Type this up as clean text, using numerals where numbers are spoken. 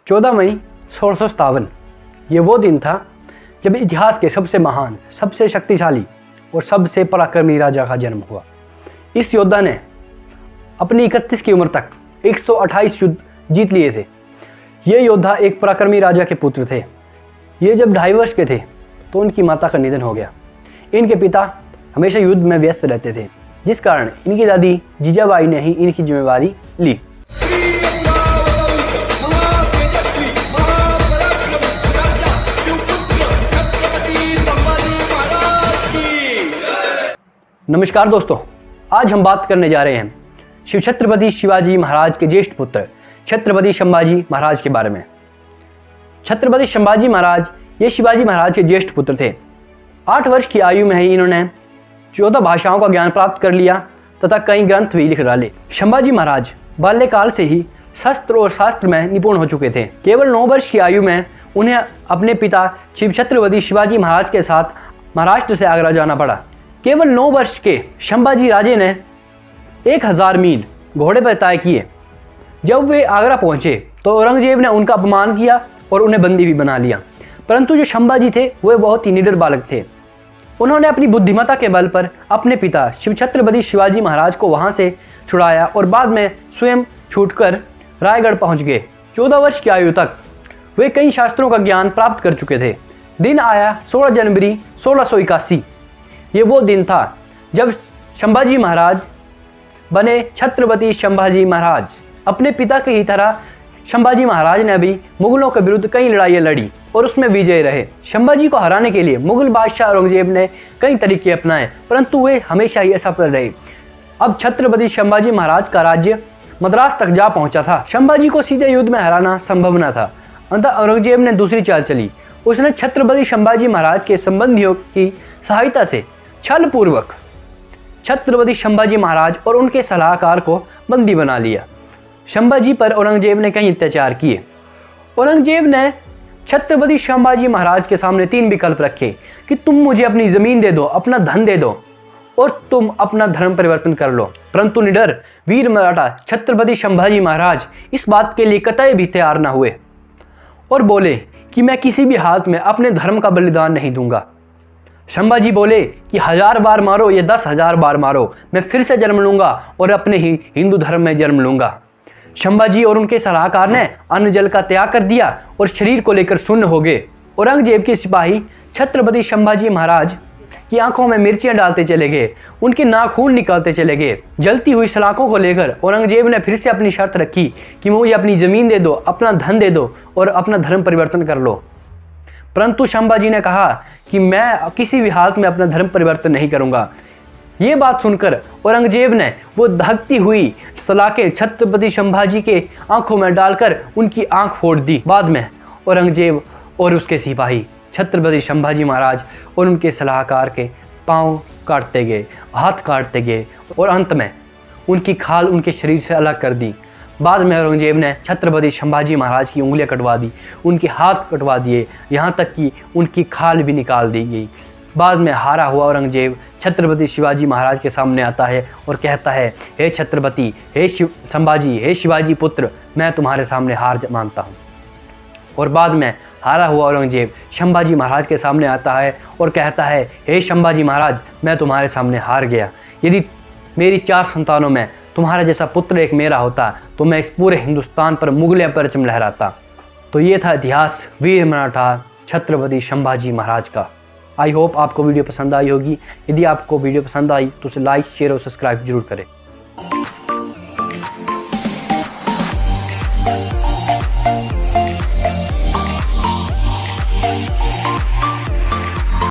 14 मई 1657 ये वो दिन था जब इतिहास के सबसे महान, सबसे शक्तिशाली और सबसे पराक्रमी राजा का जन्म हुआ। इस योद्धा ने अपनी 31 की उम्र तक 128 युद्ध जीत लिए थे। ये योद्धा एक पराक्रमी राजा के पुत्र थे। ये जब 2.5 वर्ष के थे तो उनकी माता का निधन हो गया। इनके पिता हमेशा युद्ध में व्यस्त रहते थे, जिस कारण इनकी दादी जीजाबाई ने ही इनकी जिम्मेवारी ली। नमस्कार दोस्तों, आज हम बात करने जा रहे हैं शिव छत्रपति शिवाजी महाराज के ज्येष्ठ पुत्र छत्रपति संभाजी महाराज के बारे में। छत्रपति संभाजी महाराज ये शिवाजी महाराज के ज्येष्ठ पुत्र थे। 8 वर्ष की आयु में ही इन्होंने 14 भाषाओं का ज्ञान प्राप्त कर लिया तथा कई ग्रंथ भी लिख डाले। संभाजी महाराज बाल्यकाल से ही शस्त्र और शास्त्र में निपुण हो चुके थे। केवल 9 वर्ष की आयु में उन्हें अपने पिता शिव छत्रपति शिवाजी महाराज के साथ महाराष्ट्र से आगरा जाना पड़ा। केवल 9 वर्ष के संभाजी राजे ने 1000 मील घोड़े पर तय किए। जब वे आगरा पहुंचे तो औरंगजेब ने उनका अपमान किया और उन्हें बंदी भी बना लिया। परंतु जो संभाजी थे वे बहुत ही निडर बालक थे। उन्होंने अपनी बुद्धिमत्ता के बल पर अपने पिता शिव छत्रपति शिवाजी महाराज को वहां से छुड़ाया और बाद में स्वयं छूटकर रायगढ़ पहुंच गए। 14 वर्ष की आयु तक वे कई शास्त्रों का ज्ञान प्राप्त कर चुके थे। दिन आया 16 जनवरी 1681। ये वो दिन था जब संभाजी महाराज बने छत्रपति संभाजी महाराज। अपने पिता की ही तरह संभाजी महाराज ने भी मुगलों के विरुद्ध कई लड़ाइयाँ लड़ी और उसमें विजयी रहे। संभाजी को हराने के लिए मुगल बादशाह औरंगजेब ने कई तरीके अपनाए, परंतु वे हमेशा ही असफल रहे। अब छत्रपति संभाजी महाराज का राज्य मद्रास तक जा पहुंचा था। संभाजी को सीधे युद्ध में हराना संभव न था। अंततः औरंगजेब ने दूसरी चाल चली। उसने छत्रपति संभाजी महाराज के संबंधियों की सहायता से छल पूर्वक छत्रपति संभाजी महाराज और उनके सलाहकार को बंदी बना लिया। संभाजी पर औरंगजेब ने कई अत्याचार किए। औरंगजेब ने छत्रपति संभाजी महाराज के सामने 3 विकल्प रखे कि तुम मुझे अपनी जमीन दे दो, अपना धन दे दो और तुम अपना धर्म परिवर्तन कर लो। परंतु निडर वीर मराठा छत्रपति संभाजी महाराज इस बात के लिए कतई भी तैयार न हुए और बोले कि मैं किसी भी हालत में अपने धर्म का बलिदान नहीं दूंगा। संभाजी बोले कि 1000 बार मारो या 10,000 बार मारो, मैं फिर से जन्म लूंगा और अपने ही हिंदू धर्म में जन्म लूंगा। संभाजी और उनके सलाहकार ने अन्न जल का त्याग कर दिया और शरीर को लेकर शून्य हो गए। औरंगजेब के सिपाही छत्रपति संभाजी महाराज की आंखों में मिर्चियां डालते चले गए, उनके नाखून निकालते चले गए। जलती हुई सलाखों को लेकर औरंगजेब ने फिर से अपनी शर्त रखी कि मुझे अपनी जमीन दे दो, अपना धन दे दो और अपना धर्म परिवर्तन कर लो। परंतु संभाजी ने कहा कि मैं किसी भी हालत में अपना धर्म परिवर्तन नहीं करूंगा। ये बात सुनकर औरंगजेब ने वो दहकती हुई सलाखें छत्रपति संभाजी के आंखों में डालकर उनकी आंख फोड़ दी। बाद में औरंगजेब और उसके सिपाही छत्रपति संभाजी महाराज और उनके सलाहकार के पांव काटते गए, हाथ काटते गए और अंत में उनकी खाल उनके शरीर से अलग कर दी। बाद में औरंगजेब ने छत्रपति संभाजी महाराज की उंगलियां कटवा दी, उनके हाथ कटवा दिए, यहाँ तक कि उनकी खाल भी निकाल दी गई। बाद में हारा हुआ औरंगजेब छत्रपति शिवाजी महाराज के सामने आता है और कहता है, हे छत्रपति, हे संभाजी, हे शिवाजी पुत्र, मैं तुम्हारे सामने हार मानता हूँ। और बाद में हारा हुआ औरंगजेब संभाजी महाराज के सामने आता है और कहता है, हे संभाजी महाराज, मैं तुम्हारे सामने हार गया। यदि मेरी 4 संतानों में तुम्हारा जैसा पुत्र एक मेरा होता तो मैं इस पूरे हिंदुस्तान पर मुगलिया परचम लहराता। तो ये था इतिहास वीर मराठा छत्रपति संभाजी महाराज का। आई होप आपको वीडियो पसंद आई होगी। यदि आपको वीडियो पसंद आई तो उसे लाइक, शेयर और सब्सक्राइब जरूर करें।